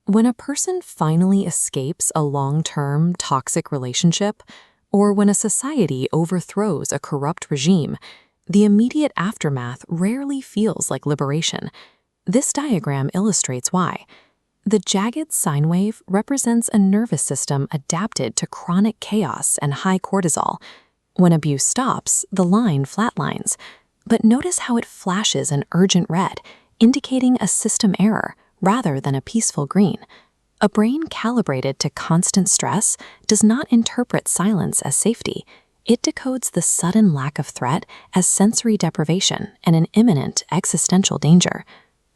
When a person finally escapes a long-term toxic relationship, or when a society overthrows a corrupt regime, the immediate aftermath rarely feels like liberation. This diagram illustrates why. The jagged sine wave represents a nervous system adapted to chronic chaos and high cortisol. When abuse stops, the line flatlines. But notice how it flashes an urgent red, indicating a system error rather than a peaceful green. A brain calibrated to constant stress does not interpret silence as safety. It decodes the sudden lack of threat as sensory deprivation and an imminent existential danger.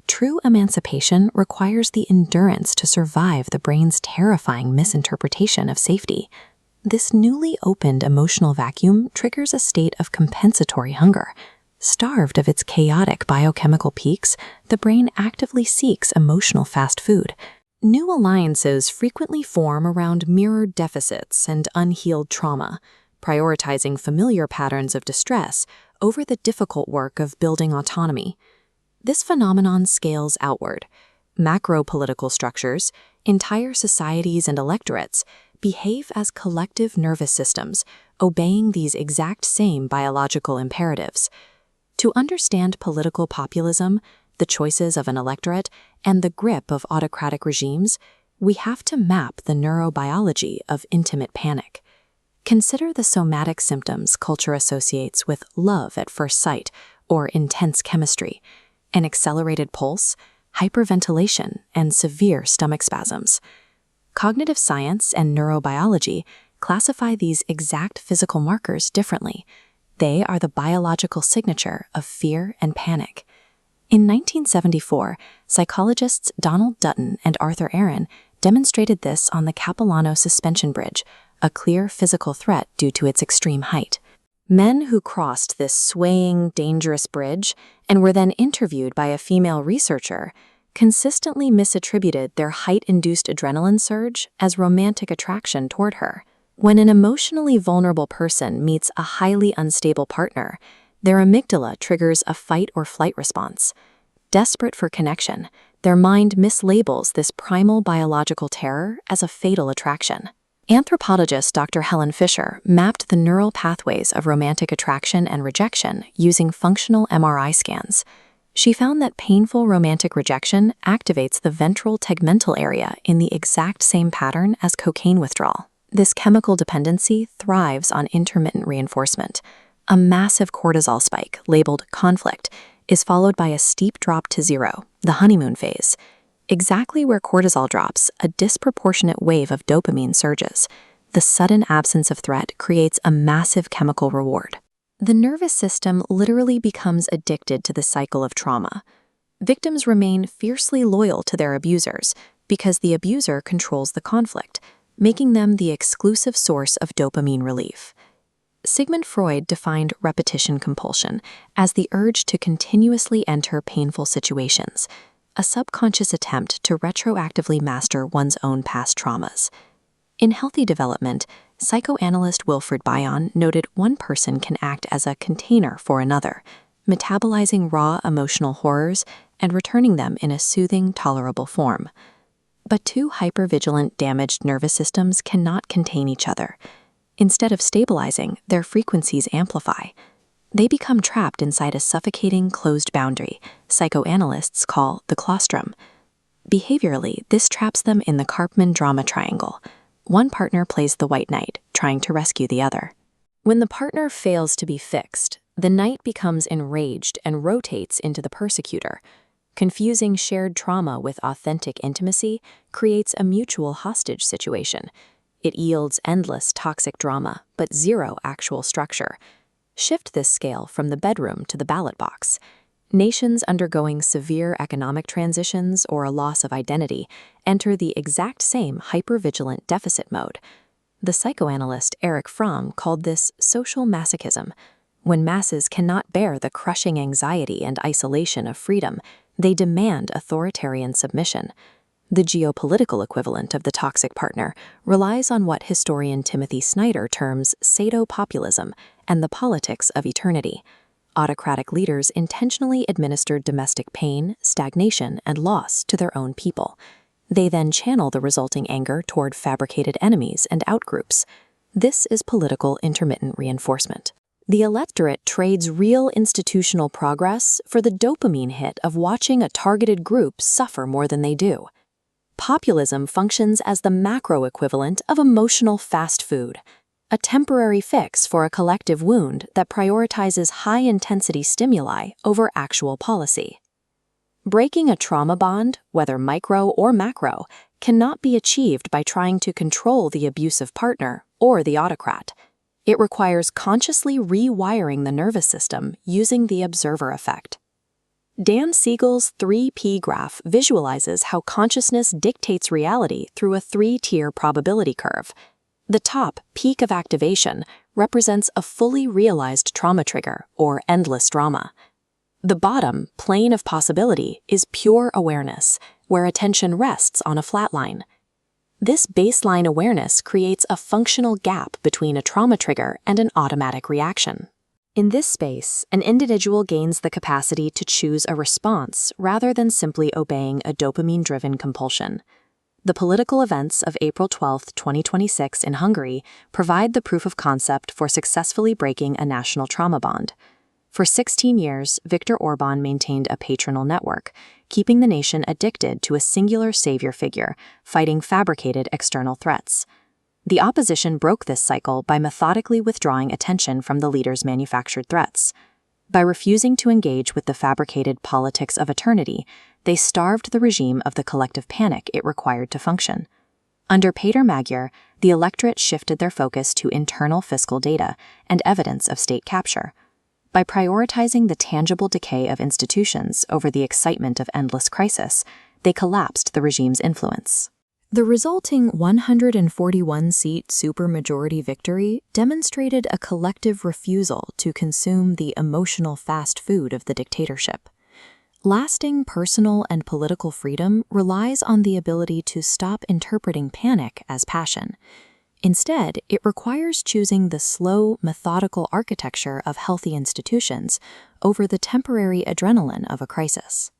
True emancipation requires the endurance to survive the brain's terrifying misinterpretation of safety. This newly opened emotional vacuum triggers a state of compensatory hunger. Starved of its chaotic biochemical peaks, the brain actively seeks emotional fast food. New alliances frequently form around mirrored deficits and unhealed trauma, prioritizing familiar patterns of distress over the difficult work of building autonomy. This phenomenon scales outward. Macro-political structures, entire societies and electorates behave as collective nervous systems, obeying these exact same biological imperatives. To understand political populism, the choices of an electorate, and the grip of autocratic regimes, we have to map the neurobiology of intimate panic. Consider the somatic symptoms culture associates with love at first sight or intense chemistry, an accelerated pulse, hyperventilation, and severe stomach spasms. Cognitive science and neurobiology classify these exact physical markers differently. They are the biological signature of fear and panic. In 1974, psychologists Donald Dutton and Arthur Aaron demonstrated this on the Capilano suspension bridge, a clear physical threat due to its extreme height. Men who crossed this swaying, dangerous bridge and were then interviewed by a female researcher consistently misattributed their height-induced adrenaline surge as romantic attraction toward her. When an emotionally vulnerable person meets a highly unstable partner, their amygdala triggers a fight or flight response. Desperate for connection, their mind mislabels this primal biological terror as a fatal attraction. Anthropologist Dr. Helen Fisher mapped the neural pathways of romantic attraction and rejection using functional MRI scans. She found that painful romantic rejection activates the ventral tegmental area in the exact same pattern as cocaine withdrawal. This chemical dependency thrives on intermittent reinforcement. A massive cortisol spike, labeled conflict, is followed by a steep drop to zero, the honeymoon phase. Exactly where cortisol drops, a disproportionate wave of dopamine surges. The sudden absence of threat creates a massive chemical reward. The nervous system literally becomes addicted to the cycle of trauma. Victims remain fiercely loyal to their abusers because the abuser controls the conflict, making them the exclusive source of dopamine relief. Sigmund Freud defined repetition compulsion as the urge to continuously enter painful situations, a subconscious attempt to retroactively master one's own past traumas. In Healthy Development, psychoanalyst Wilfred Bion noted one person can act as a container for another, metabolizing raw emotional horrors and returning them in a soothing, tolerable form. But two hypervigilant, damaged nervous systems cannot contain each other. Instead of stabilizing, their frequencies amplify. They become trapped inside a suffocating, closed boundary psychoanalysts call the claustrum. Behaviorally, this traps them in the Karpman drama triangle. One partner plays the white knight, trying to rescue the other. When the partner fails to be fixed, the knight becomes enraged and rotates into the persecutor. Confusing shared trauma with authentic intimacy creates a mutual hostage situation. It yields endless toxic drama, but zero actual structure. Shift this scale from the bedroom to the ballot box. Nations undergoing severe economic transitions or a loss of identity enter the exact same hypervigilant deficit mode. The psychoanalyst Erich Fromm called this social masochism. When masses cannot bear the crushing anxiety and isolation of freedom, they demand authoritarian submission. The geopolitical equivalent of the toxic partner relies on what historian Timothy Snyder terms sadopopulism and the politics of eternity. Autocratic leaders intentionally administered domestic pain, stagnation, and loss to their own people. They then channel the resulting anger toward fabricated enemies and outgroups. This is political intermittent reinforcement. The electorate trades real institutional progress for the dopamine hit of watching a targeted group suffer more than they do. Populism functions as the macro equivalent of emotional fast food, a temporary fix for a collective wound that prioritizes high-intensity stimuli over actual policy. Breaking a trauma bond, whether micro or macro, cannot be achieved by trying to control the abusive partner or the autocrat. It requires consciously rewiring the nervous system using the observer effect. Dan Siegel's 3P graph visualizes how consciousness dictates reality through a 3-tier probability curve. The top, peak of activation, represents a fully realized trauma trigger, or endless drama. The bottom, plane of possibility, is pure awareness, where attention rests on a flat line. This baseline awareness creates a functional gap between a trauma trigger and an automatic reaction. In this space, an individual gains the capacity to choose a response rather than simply obeying a dopamine-driven compulsion. The political events of April 12, 2026 in Hungary provide the proof of concept for successfully breaking a national trauma bond. For 16 years, Viktor Orban maintained a patronal network, keeping the nation addicted to a singular savior figure, fighting fabricated external threats. The opposition broke this cycle by methodically withdrawing attention from the leader's manufactured threats. By refusing to engage with the fabricated politics of eternity, they starved the regime of the collective panic it required to function. Under Peter Magyar, the electorate shifted their focus to internal fiscal data and evidence of state capture. By prioritizing the tangible decay of institutions over the excitement of endless crisis, they collapsed the regime's influence. The resulting 141-seat supermajority victory demonstrated a collective refusal to consume the emotional fast food of the dictatorship. Lasting personal and political freedom relies on the ability to stop interpreting panic as passion. Instead, it requires choosing the slow, methodical architecture of healthy institutions over the temporary adrenaline of a crisis.